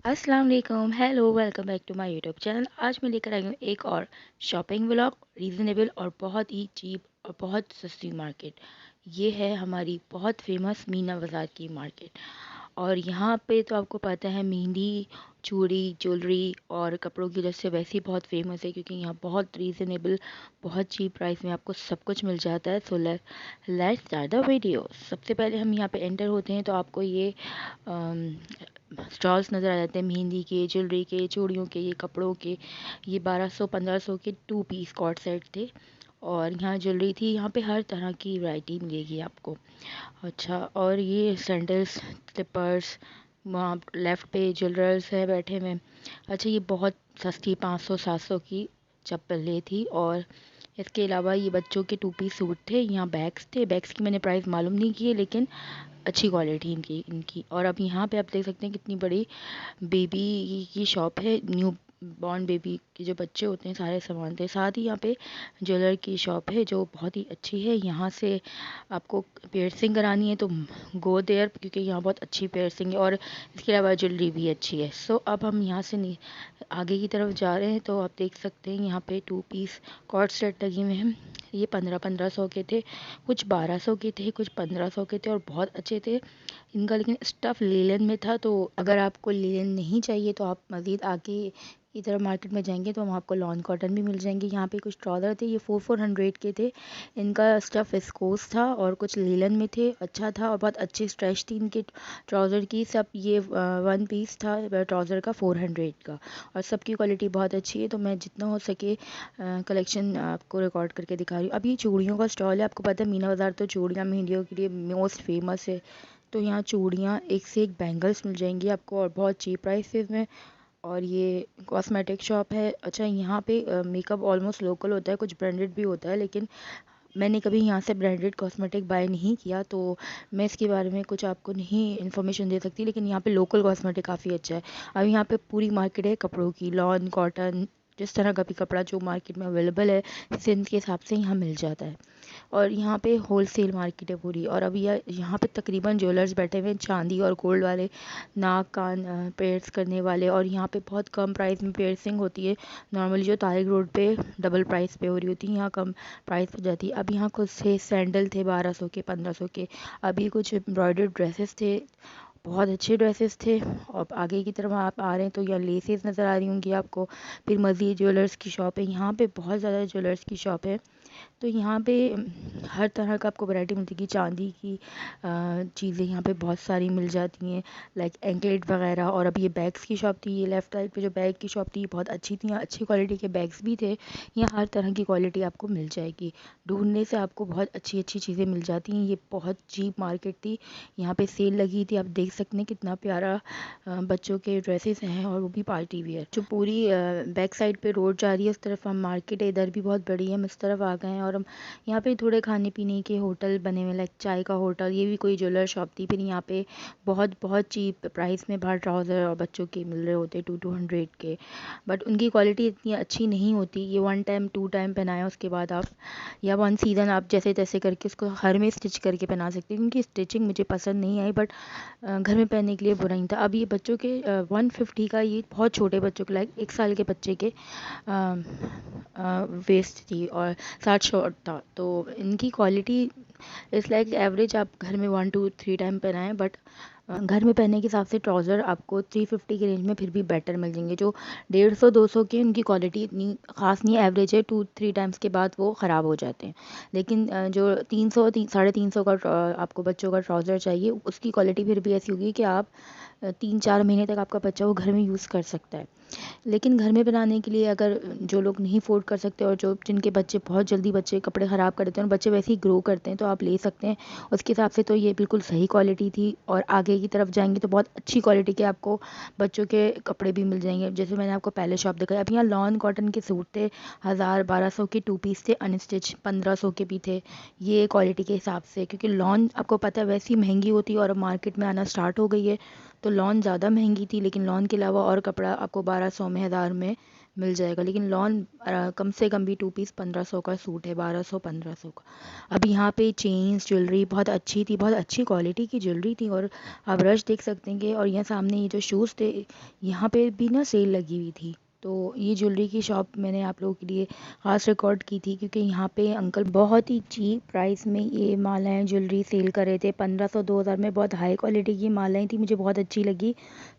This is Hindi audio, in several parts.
अस्सलाम वालेकुम, hello, welcome back to my YouTube channel. आज मैं लेकर आई हूँ एक और शॉपिंग व्लॉग, रीज़नेबल और बहुत ही चीप और बहुत सस्ती मार्केट। ये है हमारी बहुत फेमस मीना बाज़ार की मार्केट। और यहाँ पे तो आपको पता है मेहंदी, चूड़ी, ज्वेलरी और कपड़ों की वजह से वैसे ही बहुत फेमस है, क्योंकि यहाँ बहुत रीज़नेबल, बहुत चीप प्राइस में आपको सब कुछ मिल जाता है। So let's start the video. सबसे पहले हम यहाँ पे एंटर होते हैं तो आपको ये स्टॉल्स नज़र आ जाते हैं मेहंदी के, ज्वेलरी के, चूड़ियों के, ये कपड़ों के। ये 1200-1500 के 2 पीस कॉर्ड सेट थे। और यहाँ ज्वेलरी थी, यहाँ पे हर तरह की वैरायटी मिलेगी आपको। अच्छा, और ये सैंडल्स, स्लिपर्स, वहाँ लेफ़्ट पे ज्वेलर्स है बैठे हुए। अच्छा, ये बहुत सस्ती 500-700 की चप्पलें थी। और इसके अलावा ये बच्चों के 2 पीस सूट थे। यहाँ बैग्स थे, बैग्स की मैंने प्राइस मालूम नहीं की है, लेकिन अच्छी क्वालिटी इनकी। और अब यहाँ पे आप देख सकते हैं कितनी बड़ी बेबी की शॉप है। न्यू बॉर्न बेबी के जो बच्चे होते हैं सारे सामान थे। साथ ही यहाँ पे ज्वेलर की शॉप है जो बहुत ही अच्छी है। यहाँ से आपको पियर्सिंग करानी है तो गो देयर, क्योंकि यहाँ बहुत अच्छी पियर्सिंग है और इसके अलावा ज्वेलरी भी अच्छी है। सो अब हम यहाँ से आगे की तरफ जा रहे हैं तो आप देख सकते हैं यहाँ पे 2 पीस कॉर्ड सेट लगे हुए हैं। ये 1500-1500 के थे, कुछ 1200 के थे, कुछ 1500 के थे और बहुत अच्छे थे इनका। लेकिन स्टफ़ लेलन में था, तो अगर आपको लेलन नहीं चाहिए तो आप मज़ीद आगे इधर मार्केट में जाएंगे तो वहाँ आपको लॉन कॉटन भी मिल जाएंगे। यहाँ पे कुछ ट्राउज़र थे, ये 400 के थे। इनका स्टफ़ विस्कोस था और कुछ लेलन में थे, अच्छा था और बहुत अच्छी स्ट्रेच थी इनके ट्राउज़र की। सब ये 1 पीस था ट्राउज़र का 400 का, और सबकी क्वालिटी बहुत अच्छी है। तो मैं जितना हो सके कलेक्शन आपको रिकॉर्ड करके दिखा रही हूँ। अब ये चूड़ियों का स्टॉल है। आपको पता है मीना बाज़ार तो चूड़ियाँ मेहंदियों के लिए मोस्ट फेमस है। तो यहाँ चूड़ियाँ एक से एक बैंगल्स मिल जाएंगी आपको और बहुत चीप प्राइसेस में। और ये कॉस्मेटिक शॉप है। अच्छा, यहाँ पे मेकअप ऑलमोस्ट लोकल होता है, कुछ ब्रांडेड भी होता है, लेकिन मैंने कभी यहाँ से ब्रांडेड कॉस्मेटिक बाय नहीं किया, तो मैं इसके बारे में कुछ आपको नहीं इन्फॉर्मेशन दे सकती। लेकिन यहाँ पे लोकल कॉस्मेटिक काफ़ी अच्छा है। अब यहाँ पे पूरी मार्केट है कपड़ों की, लॉन कॉटन, जिस तरह का भी कपड़ा जो मार्केट में अवेलेबल है सेम के हिसाब से यहाँ मिल जाता है। और यहाँ पे होलसेल मार्केट है पूरी। और अभी यहाँ पे तकरीबन ज्वेलर्स बैठे हुए हैं, चांदी और गोल्ड वाले, नाक कान पेयर्स करने वाले। और यहाँ पे बहुत कम प्राइस में पेयर्सिंग होती है। नॉर्मली जो तारिक रोड पे डबल प्राइस पे हो रही होती है, यहाँ कम प्राइस पे जाती है। अब यहाँ कुछ से सैंडल थे 1200 के, 1500 के। अभी कुछ एम्ब्रॉयडर्ड ड्रेसेस थे, बहुत अच्छे ड्रेसेस थे। और आगे की तरफ आप आ रहे हैं तो यहाँ लेसेस नज़र आ रही होंगी आपको। फिर मज़ीद ज्वेलर्स की शॉप है, यहाँ पे बहुत ज़्यादा ज्वेलर्स की शॉप है। तो यहाँ पे हर तरह का आपको वैरायटी मिलती है। चांदी की चीज़ें यहाँ पे बहुत सारी मिल जाती हैं, लाइक एंकलेट वगैरह। और अब ये बैग्स की शॉप थी, ये लेफ़्ट साइड पे जो बैग की शॉप थी ये बहुत अच्छी थी, यहाँ अच्छी क्वालिटी के बैग्स भी थे। यहाँ हर तरह की क्वालिटी आपको मिल जाएगी, ढूंढने से आपको बहुत अच्छी अच्छी चीज़ें मिल जाती हैं। ये बहुत चीप मार्केट थी, यहाँ पे सेल लगी थी। आप देख सकते हैं कितना प्यारा बच्चों के ड्रेसेस हैं और वो भी पार्टी वियर। जो पूरी बैक साइड पे रोड जा रही है उस तरफ हम मार्केट है, इधर भी बहुत बड़ी है। हम इस तरफ आ गए हैं और हम यहाँ पे थोड़े खाने पीने के होटल बने हुए, लाइक चाय का होटल। ये भी कोई ज्वेलर शॉप थी। फिर यहाँ पे बहुत बहुत चीप प्राइस में बाहर ट्राउज़र और बच्चों के मिल रहे होते 200 के, बट उनकी क्वालिटी इतनी अच्छी नहीं होती। ये 1 टाइम 2 टाइम पहनाएं उसके बाद आप, या 1 सीज़न आप जैसे तैसे करके उसको हर में स्टिच करके पहना सकते हैं। उनकी स्टिचिंग मुझे पसंद नहीं आई, बट घर में पहनने के लिए बुरा नहीं था। अब ये बच्चों के 150 का, ये बहुत छोटे बच्चों के, लाइक 1 साल के बच्चे के वेस्ट थी और 60 शॉर्ट था। तो इनकी क्वालिटी इज़ लाइक एवरेज। आप घर में 1 2 3 टाइम पहनाएं, बट घर में पहनने के हिसाब से ट्राउज़र आपको 350 के रेंज में फिर भी बेटर मिल जाएंगे। जो 150-200 के, उनकी क्वालिटी इतनी ख़ास नहीं है, एवरेज है। 2 3 टाइम्स के बाद वो ख़राब हो जाते हैं। लेकिन जो 300 350 का आपको बच्चों का ट्राउज़र चाहिए, उसकी क्वालिटी फिर भी ऐसी होगी कि आप 3 4 महीने तक आपका बच्चा वो घर में यूज़ कर सकता है। लेकिन घर में बनाने के लिए अगर जो लोग नहीं अफोर्ड कर सकते और जो जिनके बच्चे बहुत जल्दी बच्चे कपड़े ख़राब कर देते हैं और बच्चे वैसे ही ग्रो करते हैं, तो आप ले सकते हैं। उसके हिसाब से तो ये बिल्कुल सही क्वालिटी थी। और आगे की तरफ जाएंगे तो बहुत अच्छी क्वालिटी के आपको बच्चों के कपड़े भी मिल जाएंगे, जैसे मैंने आपको पहले शॉप दिखाई। अब यहाँ लॉन कॉटन के सूट थे, 1000-1200 के 2 पीस थे, अनस्टिच 1500 के भी थे। ये क्वालिटी के हिसाब से, क्योंकि लॉन आपको पता है वैसी महंगी होती है और अब मार्केट में आना स्टार्ट हो गई है, तो लॉन ज़्यादा महंगी थी। लेकिन लॉन के अलावा और कपड़ा आपको 1200 में, 1000 में मिल जाएगा। लेकिन लॉन कम से कम भी 2 पीस 1500 का सूट है, 1200 1500 का। अब यहाँ पे चेन्स ज्वेलरी बहुत अच्छी थी, बहुत अच्छी क्वालिटी की ज्वेलरी थी। और आप रश देख सकते हैं कि, और यहाँ सामने ये जो शूज़ थे, यहाँ पे भी ना सेल लगी हुई थी। तो ये ज्वेलरी की शॉप मैंने आप लोगों के लिए ख़ास रिकॉर्ड की थी, क्योंकि यहाँ पे अंकल बहुत ही चीप प्राइस में ये मालाएं ज्वेलरी सेल कर रहे थे। 1500 2000 में बहुत हाई क्वालिटी की मालाएं थी, मुझे बहुत अच्छी लगी।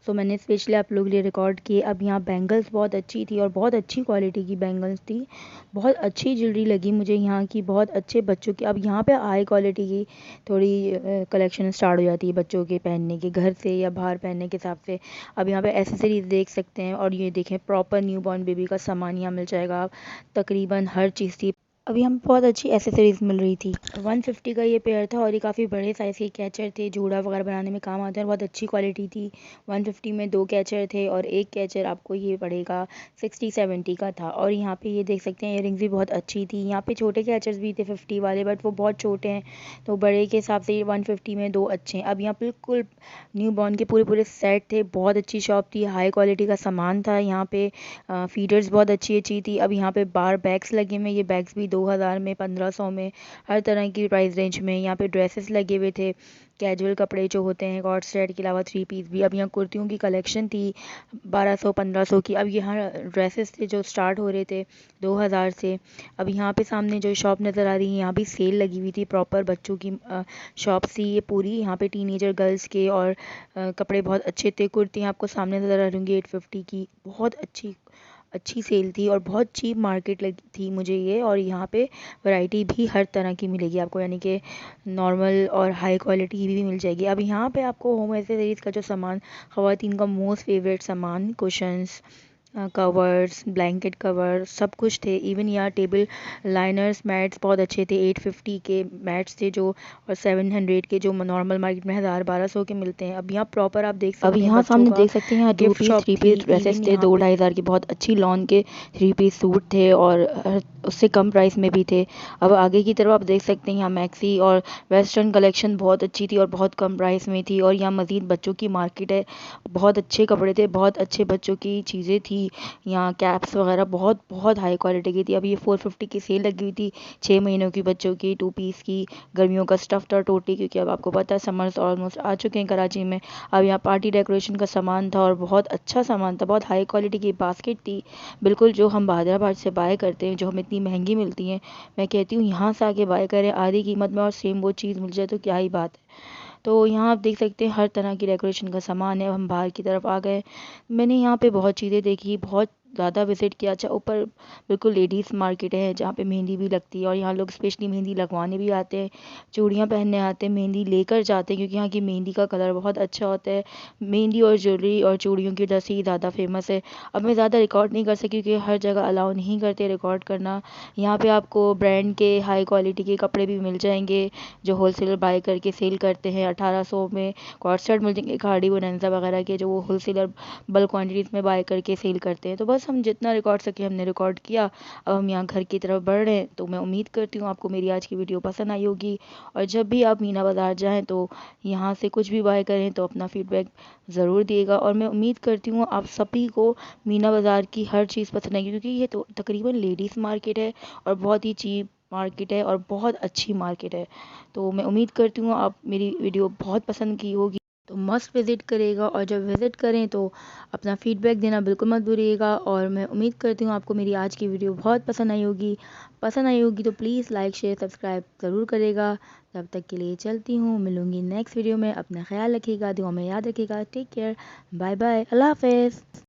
सो मैंने स्पेशली आप लोगों के लिए रिकॉर्ड किए। अब यहाँ बैंगल्स बहुत अच्छी थी और बहुत अच्छी क्वालिटी की बैंगल्स थी। बहुत अच्छी ज्वेलरी लगी मुझे यहाँ की, बहुत अच्छे बच्चों की। अब यहाँ पे हाई क्वालिटी की थोड़ी कलेक्शन स्टार्ट हो जाती है बच्चों के पहनने के, घर से या बाहर पहनने के हिसाब से। अब यहाँ पे एसेसरीज देख सकते हैं, और ये देखें प्रॉपर न्यू बॉर्न बेबी का सामान यहाँ मिल जाएगा। तकरीबन हर चीज़ थी। अभी हम बहुत अच्छी एसेसरीज मिल रही थी। 150 का ये पेयर था, और ये काफ़ी बड़े साइज़ के कैचर थे, जूड़ा वगैरह बनाने में काम आते हैं, और बहुत अच्छी क्वालिटी थी। 150 में 2 कैचर थे, और एक कैचर आपको ये पड़ेगा 60-70 का था। और यहाँ पे ये देख सकते हैं इयररिंग्स भी बहुत अच्छी थी। यहाँ पे छोटे कैचर्स भी थे 50 वाले, बट वो बहुत छोटे हैं, तो बड़े के हिसाब से 150 में 2 अच्छे हैं। अब यहाँ बिल्कुल न्यू बॉर्न के पूरे पूरे सेट थे। बहुत अच्छी शॉप थी, हाई क्वालिटी का सामान था यहाँ पे। फीडर्स बहुत अच्छी अच्छी थी। अब यहाँ पे बार बैग्स लगे हुए, ये बैग्स भी 2000 में 1500 में हर तरह की प्राइस रेंज में। यहाँ पे ड्रेसेस लगे हुए थे, कैजुअल कपड़े जो होते हैं कॉर्ड सेट के अलावा 3 पीस भी। अब यहाँ कुर्तियों की कलेक्शन थी 1200 1500 की। अब यहाँ ड्रेसेस थे जो स्टार्ट हो रहे थे 2000 से। अब यहाँ पे सामने जो शॉप नज़र आ रही है, यहाँ भी सेल लगी हुई थी, प्रॉपर बच्चों की शॉप थी ये पूरी। यहाँ पे टीनेजर गर्ल्स के और कपड़े बहुत अच्छे थे। कुर्ती आपको सामने नज़र आ रही होंगी 850 की, बहुत अच्छी अच्छी सेल थी और बहुत चीप मार्केट लगी थी मुझे ये। और यहाँ पे वैरायटी भी हर तरह की मिलेगी आपको, यानी कि नॉर्मल और हाई क्वालिटी की भी मिल जाएगी। अब यहाँ पे आपको होम एसेसरीज़ का जो सामान, ख़वातीन का मोस्ट फेवरेट सामान, कुशन्स, कवर्स, ब्लैंकेट कवर, सब कुछ थे। इवन यहाँ टेबल लाइनर्स, मैट्स बहुत अच्छे थे। 850 के मैट्स थे जो, और 700 के जो नॉर्मल मार्केट में 1000-1200 के मिलते हैं। अब यहाँ प्रॉपर आप देख सकते हैं, अब यहाँ सामने देख सकते हैं यहाँ 2 पीस 3 पीस ड्रेसेस थे, 2-2500 के बहुत अच्छी लॉन के 3 पीस सूट थे, और उससे कम प्राइस में भी थे। अब आगे की तरफ आप देख सकते हैं यहाँ मैक्सी और वेस्टर्न कलेक्शन बहुत अच्छी थी और बहुत कम प्राइस में थी। और यहाँ मज़ीद बच्चों की मार्केट है, बहुत अच्छे कपड़े थे, बहुत अच्छे बच्चों की चीज़ें थी। यहाँ कैप्स वगैरह बहुत बहुत हाई क्वालिटी की थी। अब ये 450 की सेल लगी हुई थी 6 महीनों की बच्चों की 2 पीस की। गर्मियों का स्टफ़ था टोटी, क्योंकि अब आपको पता है समर्स ऑलमोस्ट आ चुके हैं कराची में। अब यहाँ पार्टी डेकोरेशन का सामान था, और बहुत अच्छा सामान था, बहुत हाई क्वालिटी की बास्केट थी, बिल्कुल जो हम हैदराबाद से बाय करते हैं, जो हमें इतनी महंगी मिलती हैं। मैं कहती हूँ यहाँ से आके बाय करें आधी कीमत में, और सेम वो चीज़ मिल जाए तो क्या ही बात है। तो यहाँ आप देख सकते हैं हर तरह की डेकोरेशन का सामान है। हम बाहर की तरफ आ गए, मैंने यहाँ पे बहुत चीज़ें देखी, बहुत ज़्यादा विज़िट किया। अच्छा, ऊपर बिल्कुल लेडीज़ मार्केट है जहाँ पे मेहंदी भी लगती है, और यहाँ लोग स्पेशली मेहंदी लगवाने भी आते हैं, चूड़ियाँ पहनने आते हैं, मेहंदी लेकर जाते हैं, क्योंकि यहाँ की मेहंदी का कलर बहुत अच्छा होता है। मेहंदी और ज्वेलरी और चूड़ियों की वजह से ही ज़्यादा फेमस है। अब मैं ज़्यादा रिकॉर्ड नहीं कर सकी, क्योंकि हर जगह अलाउ नहीं करते रिकॉर्ड करना। यहाँ पे आपको ब्रांड के हाई क्वालिटी के कपड़े भी मिल जाएंगे, जो होलसेलर बाय करके सेल करते हैं। 1800 में कॉर्ड सेट मिल जाएंगे, खाड़ी बोनैंज़ा वगैरह के, जो वो होलसेलर बल्क क्वांटिटीज़ में बाय करके सेल करते हैं। तो बस हम जितना रिकॉर्ड सके हमने रिकॉर्ड किया। अब हम यहाँ घर की तरफ बढ़ रहे हैं, तो मैं उम्मीद करती हूँ आपको मेरी आज की वीडियो पसंद आई होगी। और जब भी आप मीना बाज़ार जाएँ तो यहाँ से कुछ भी बाय करें तो अपना फ़ीडबैक ज़रूर दिएगा। और मैं उम्मीद करती हूँ आप सभी को मीना बाज़ार की हर चीज़ पसंद आएगी, क्योंकि ये तो तकरीबन लेडीज़ मार्केट है, और बहुत ही चीप मार्केट है, और बहुत अच्छी मार्केट है। तो मैं उम्मीद करती हूँ आप मेरी वीडियो बहुत पसंद की होगी, तो मस्ट विज़िट करेगा। और जब विज़िट करें तो अपना फ़ीडबैक देना बिल्कुल मत भूलिएगा। और मैं उम्मीद करती हूँ आपको मेरी आज की वीडियो बहुत पसंद आई होगी तो प्लीज़ लाइक शेयर सब्सक्राइब ज़रूर करेगा। तब तक के लिए चलती हूँ, मिलूँगी नेक्स्ट वीडियो में। अपना ख्याल रखिएगा, दुआ में याद रखिएगा। टेक केयर, बाय बाय, अल्लाह हाफ़िज़।